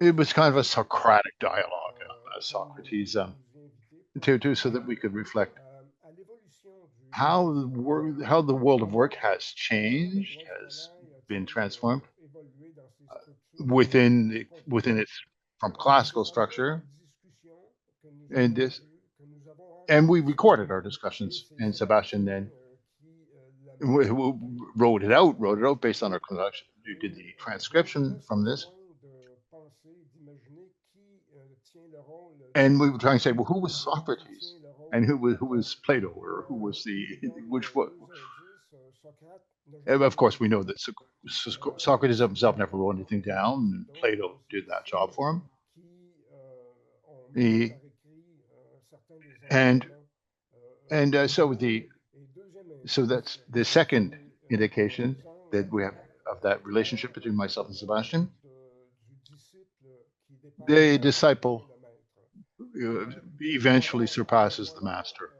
It was kind of a Socratic dialogue, Socrates, so that we could reflect how the world of work has changed, has been transformed within its from classical structure, and we recorded our discussions, and Sebastian then wrote it out based on our conduction. We did the transcription from this, and we were trying to say, well, who was Socrates, and who was Plato, or who was of course, we know that Socrates himself never wrote anything down, and Plato did that job for him. So that's the second indication that we have of that relationship between myself and Sebastian. The disciple eventually surpasses the master.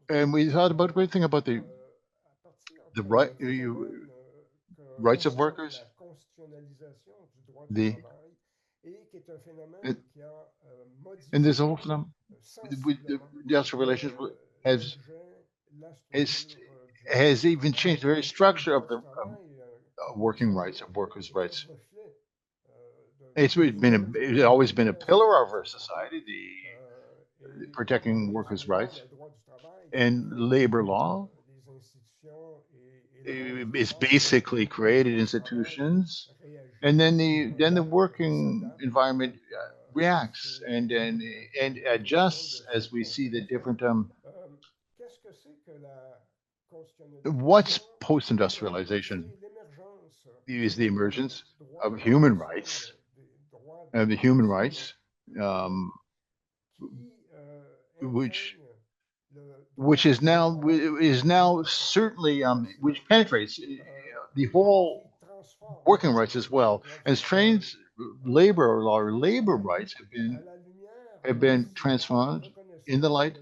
And we thought about a great thing about the rights of workers. And there's a whole phenomenon. The industrial relations has even changed the very structure of the working rights, of workers' rights. It's always been a pillar of our society, the protecting workers' rights, and labor law is basically created institutions, and then the working environment reacts and adjusts as we see the different. What's post-industrialization is the emergence of human rights and the human rights, um, which is now certainly which penetrates the whole working rights as well, and strains labor law or labor rights have been transformed in the light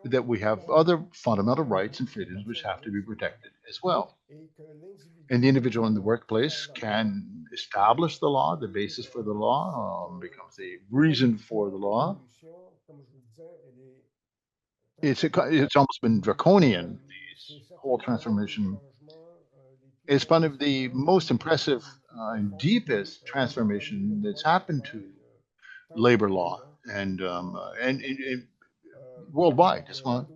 that we have other fundamental rights and freedoms which have to be protected as well. And the individual in the workplace can establish the law, the basis for the law, becomes a reason for the law. It's almost been draconian. This whole transformation is one of the most impressive and deepest transformation that's happened to labor law and worldwide as well.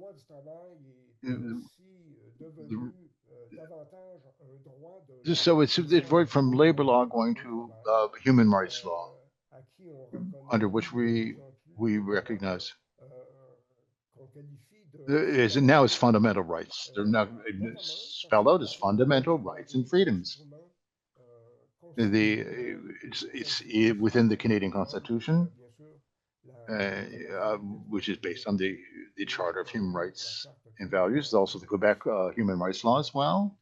So it's right from labor law going to human rights law, under which we recognize is now as fundamental rights. They're now spelled out as fundamental rights and freedoms. It's within the Canadian Constitution, which is based on the Charter of Human Rights and Values. There's also the Quebec Human Rights Law as well.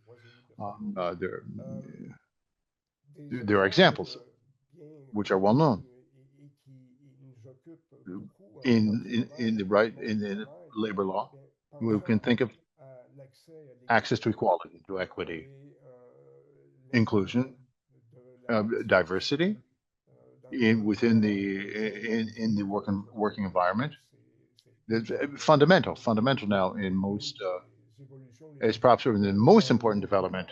There are examples which are well known in the labor law. We can think of access to equality, to equity, inclusion, diversity within the working environment. It's fundamental now in most. It's perhaps the most important development.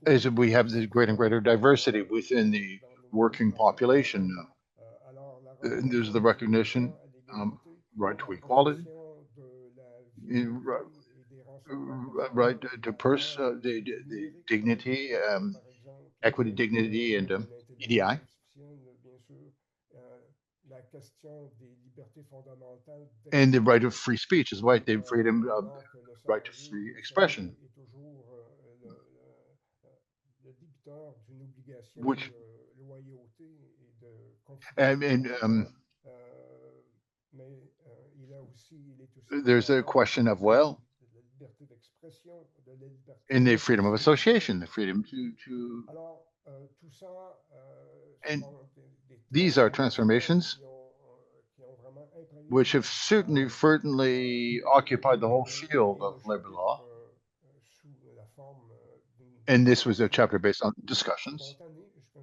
As we have the greater and greater diversity within the working population. There's the recognition, right to equality, right to the dignity, equity, dignity, and EDI. And the right of free speech is right, the freedom of right to free expression. Which there's a question of, well, in the freedom of association, the freedom to and these are transformations which have certainly occupied the whole field of labor law. And this was a chapter based on discussions.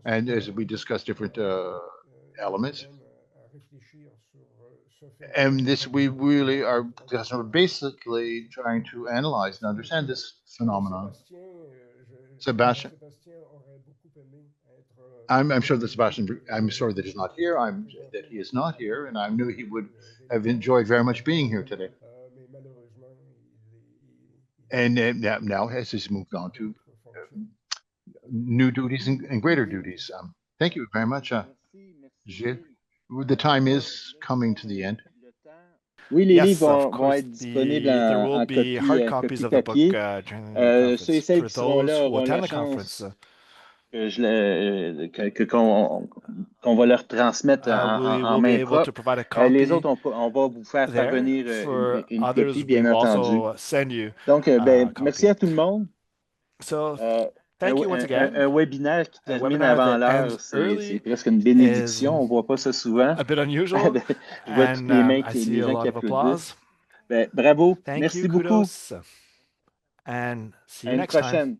And as we discussed different elements, and this we really are basically trying to analyze and understand this phenomenon. Sebastian, I'm sure that Sebastian, I'm sorry that he's not here. That he is not here, and I knew he would have enjoyed very much being here today. And now has he's moved on to new duties and greater duties. Thank you very much, Gilles. The time is coming to the end. Oui, les Yes, livres of vont course. être disponibles There en, will en be copie, hard copies copie of the book papier. during the Ceux et conference. celles For qui seront those là who will auront la attend the chance conference, qu'on va leur transmettre we en will be main able to propre. provide a Les copy autres, on va vous faire there. parvenir For une others, copie, we bien will entendu. also send you Donc, a merci copy. à tout le monde. So, thank you once again. Un webinaire qui A termine webinar avant that l'heure, ends c'est early presque une is bénédiction. On voit pas ça souvent. a bit unusual, Je vois toutes and les mains, I les see a gens qui lot of applaudissent. applause. Bravo, Thank merci you, beaucoup. kudos, and see À you une next time. prochaine.